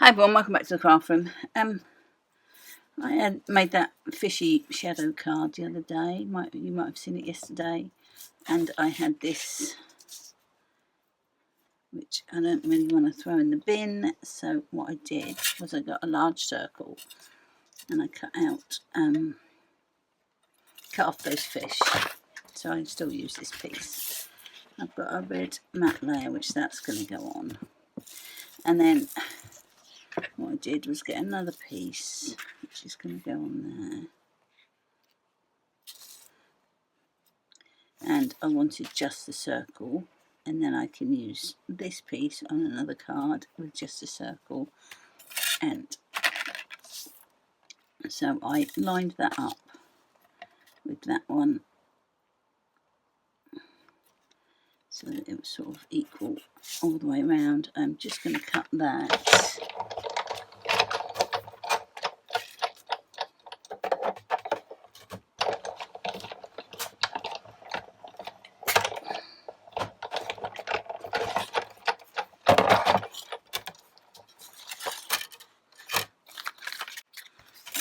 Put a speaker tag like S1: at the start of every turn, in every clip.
S1: Hi everyone, welcome back to the craft room. I had made that fishy shadow card the other day. You might have seen it yesterday. And I had this, which I don't really want to throw in the bin. So what I did was I got a large circle and I cut off those fish. So I still use this piece. I've got a red matte layer, which that's going to go on. And then what I did was get another piece, which is going to go on there. And I wanted just the circle, and then I can use this piece on another card with just a circle. And so I lined that up with that one, so that it was sort of equal all the way around. I'm just going to cut that.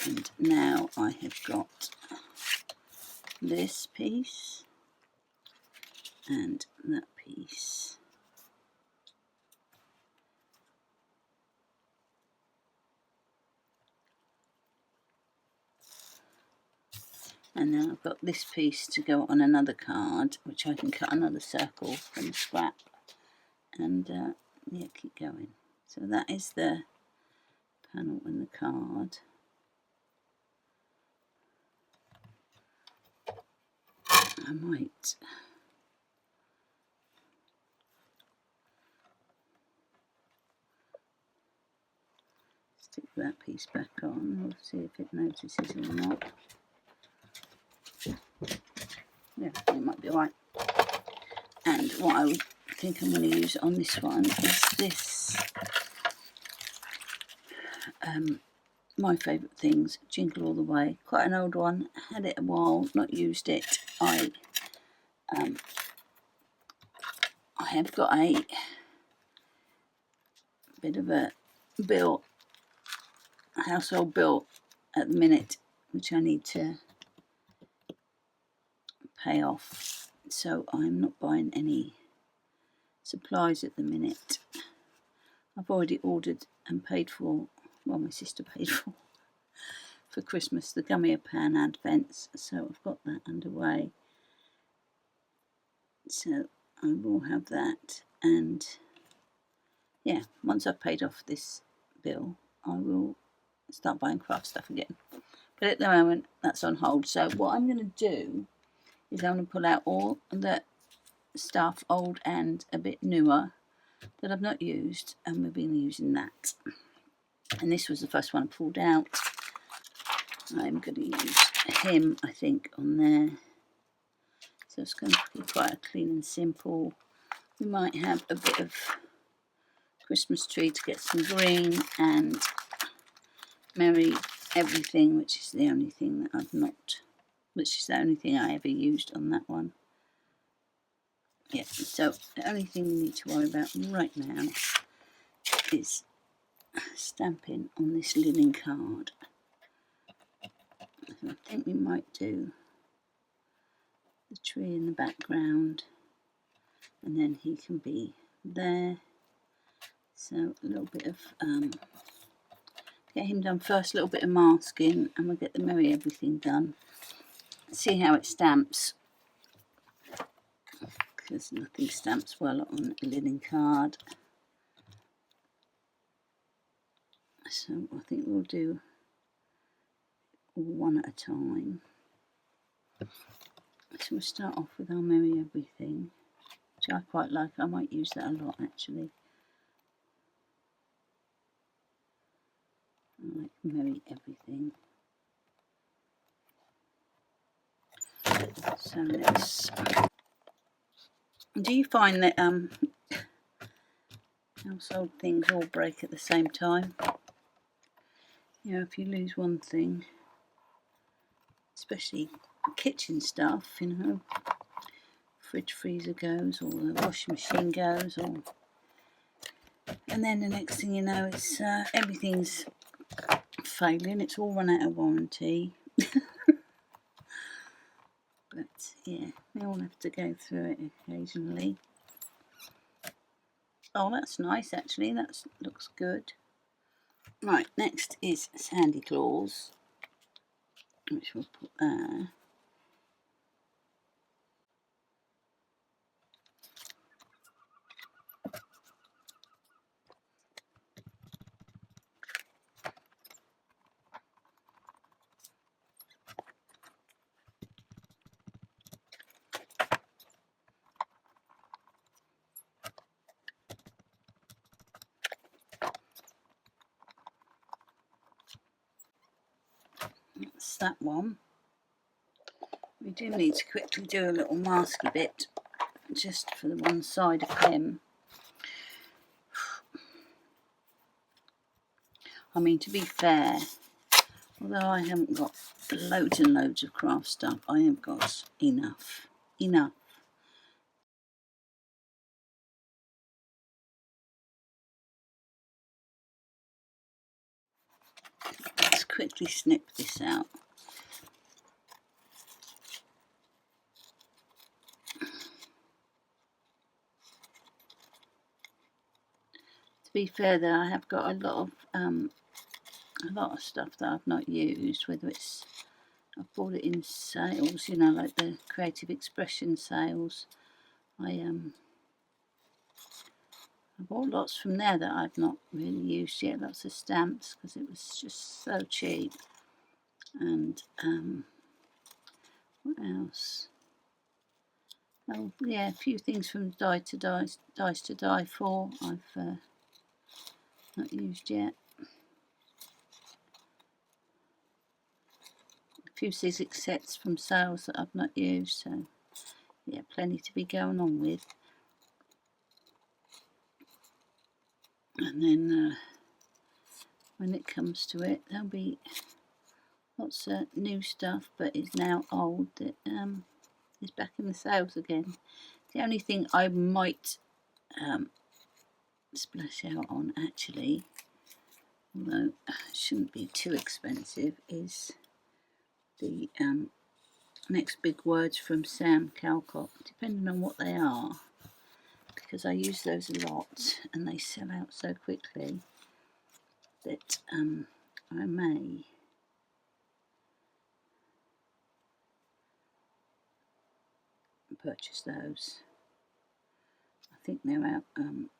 S1: And now I have got this piece and that piece. And now I've got this piece to go on another card, which I can cut another circle from Swapp. And yeah, keep going. So that is the panel and the card. I might stick that piece back on. We'll see if it notices or not. Yeah, it might be alright. And what I would think I'm going to use on this one is this. My favourite things, Jingle All the Way. Quite an old one. Had it a while, not used it. I have got a bit of a household bill at the minute, which I need to pay off. So I'm not buying any supplies at the minute. I've already ordered and paid for, well, my sister paid for Christmas, the gummy pan advents, so I've got that underway. So I will have that, and yeah, once I've paid off this bill, I will start buying craft stuff again. But at the moment, that's on hold. So what I'm going to do is I'm going to pull out all the stuff, old and a bit newer, that I've not used, and we've been using that. And this was the first one I pulled out. I'm going to use him, I think, on there. So it's going to be quite a clean and simple. We might have a bit of Christmas tree to get some green, and Merry Everything, which is the only thing that which is the only thing I ever used on that one. Yeah, so the only thing we need to worry about right now is stamping on this linen card. So I think we might do the tree in the background, and then he can be there. So a little bit of get him done first, a little bit of masking, and we'll get the Merry Everything done. See how it stamps, because nothing stamps well on a linen card. So I think we'll do one at a time. So we'll start off with our Merry Everything, which I quite like. I might use that a lot, actually. I like Merry Everything. So let's. Do you find that household things all break at the same time? You know, if you lose one thing, especially kitchen stuff, you know, fridge freezer goes, or the washing machine goes, or And then the next thing you know, it's everything's failing. It's all run out of warranty. But yeah, we all have to go through it occasionally. Oh, that's nice actually. That looks good. Right, next is Sandy Claws, which we'll put there. That's that one. We do need to quickly do a little masky bit just for the one side of him. I mean, to be fair, although I haven't got loads and loads of craft stuff, I have got enough. Let's quickly snip this out. To be fair though, I have got a lot of stuff that I've not used, whether it's I've bought it in sales, you know, like the Creative Expression sales. I bought lots from there that I've not really used yet, lots of stamps, because it was just so cheap. And what else? Oh yeah, a few things from Dice to Die For I've not used yet. A few Zig sets from sales that I've not used, so yeah, plenty to be going on with. And then when it comes to it, there'll be lots of new stuff, but it's now old that is back in the sales again. The only thing I might splash out on actually, although it shouldn't be too expensive, is the next big words from Sam Calcott, depending on what they are, because I use those a lot and they sell out so quickly that I may purchase those. I think they're out in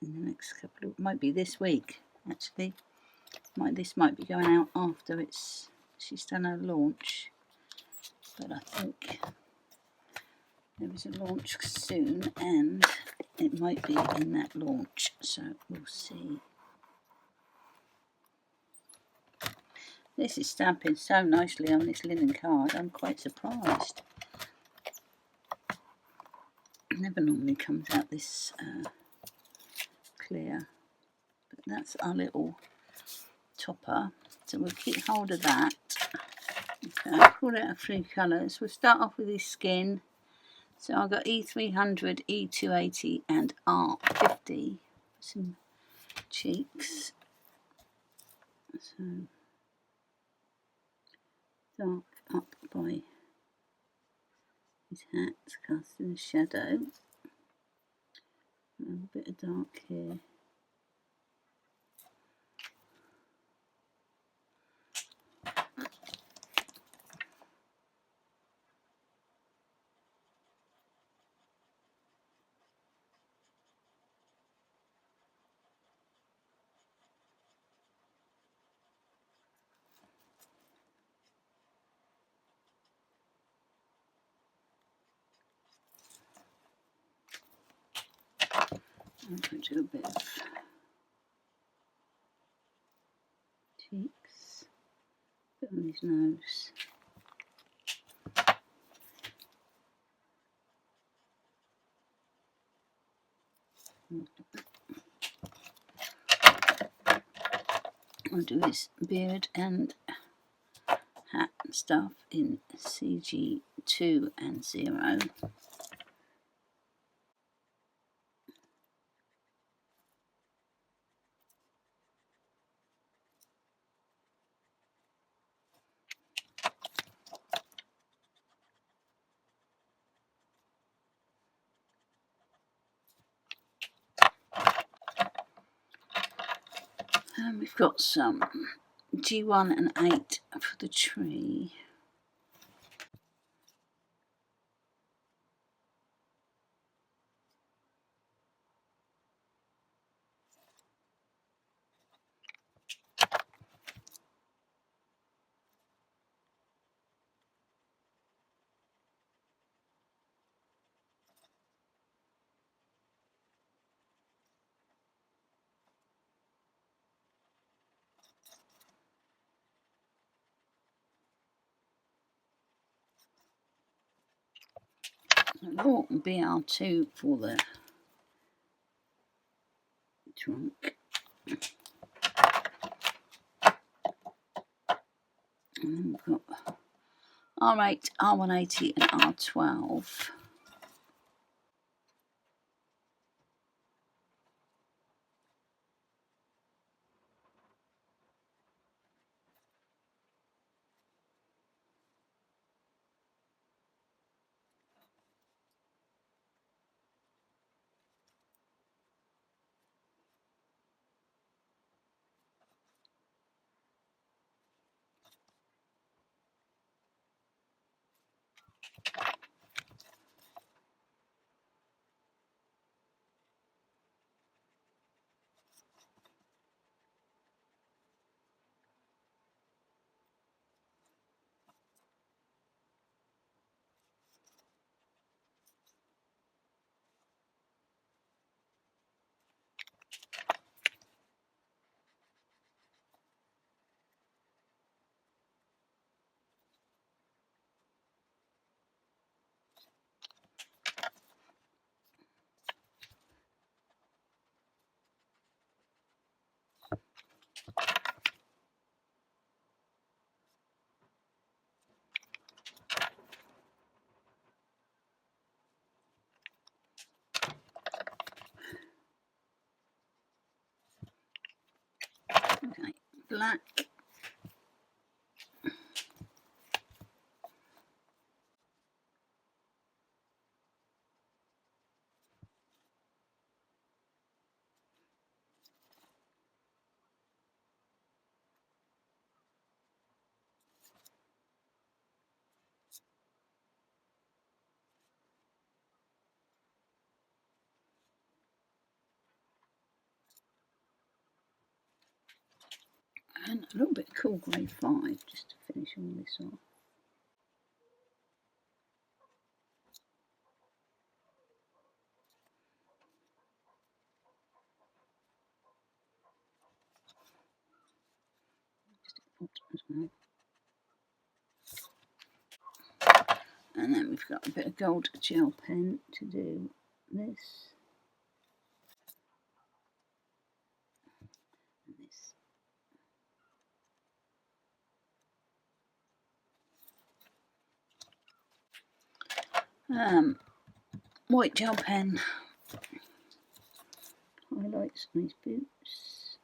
S1: the next couple of, might be this week actually. This might be going out after she's done her launch, but I think there is a launch soon and it might be in that launch, so we'll see. This is stamping so nicely on this linen card, I'm quite surprised. It never normally comes out this clear, but that's our little topper, so we'll keep hold of that. Okay, I've pulled out a few colours. We'll start off with this skin. So I've got E300, E280 and R50, some cheeks. So dark up by his hat, casting a shadow. A bit of dark here. I'm going to do a bit of cheeks, a bit on his nose. I'll do his beard and hat and stuff in CG2 and 0. And we've got some G1 and 8 for the tree. Oh, BR2 for the trunk. And then we've got R8, R180 and R12. Okay, black. And a little bit of cool grey 5 just to finish all this off. As well. And then we've got a bit of gold gel pen to do this. And this. White gel pen highlights these boots.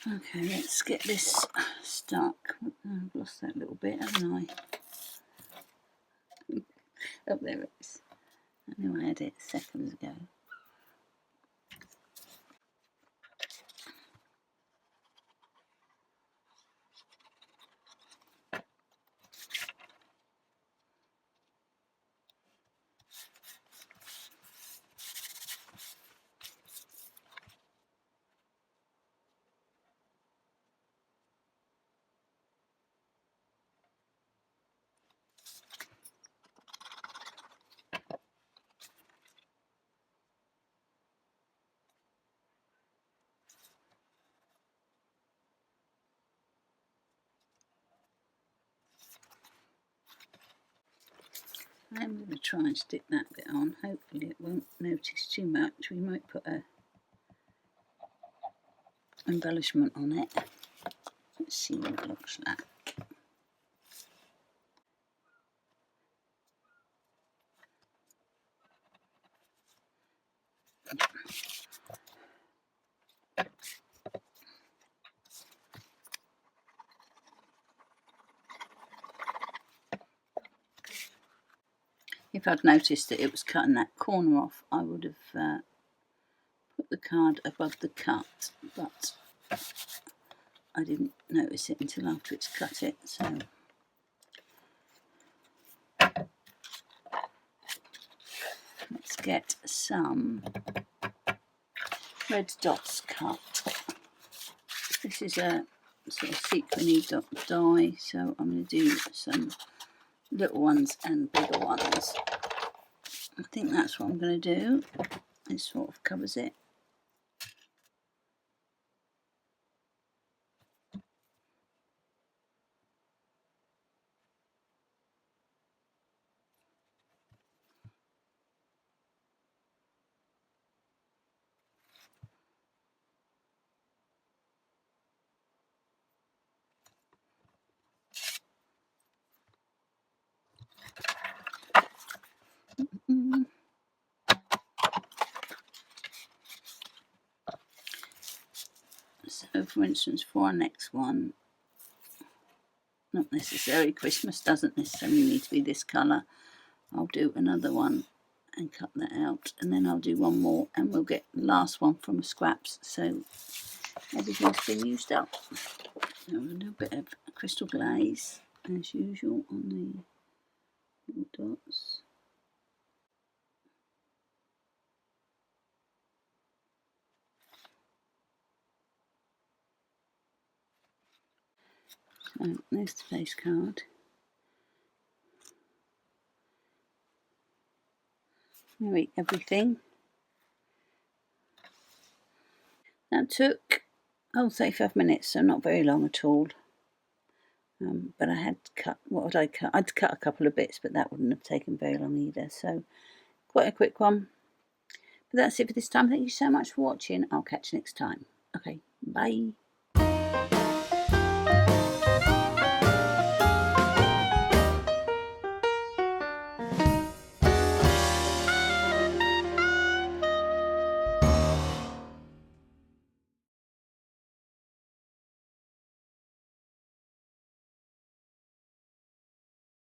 S1: Okay, let's get this stuck. I've lost that little bit, haven't I? Oh, there it is. I knew I had it seconds ago. I'm going to try and stick that bit on. Hopefully it won't notice too much. We might put a embellishment on it. Let's see what it looks like. If I'd noticed that it was cutting that corner off, I would have put the card above the cut, but I didn't notice it until after it's cut it. So let's get some red dots cut. This is a sort of sequiny dot die, so I'm going to do some little ones and bigger ones. I think that's what I'm going to do. It sort of covers it. So for instance, for our next one, not necessarily, Christmas doesn't necessarily need to be this colour. I'll do another one and cut that out, and then I'll do one more and we'll get the last one from scraps, so everything's been used up. So a little bit of crystal glaze as usual on the little dots. So there's the face card. Nearly everything. That took 35 minutes, so not very long at all. But I had cut, what would I cut? I'd cut a couple of bits, but that wouldn't have taken very long either. So quite a quick one. But that's it for this time. Thank you so much for watching. I'll catch you next time. Okay, bye.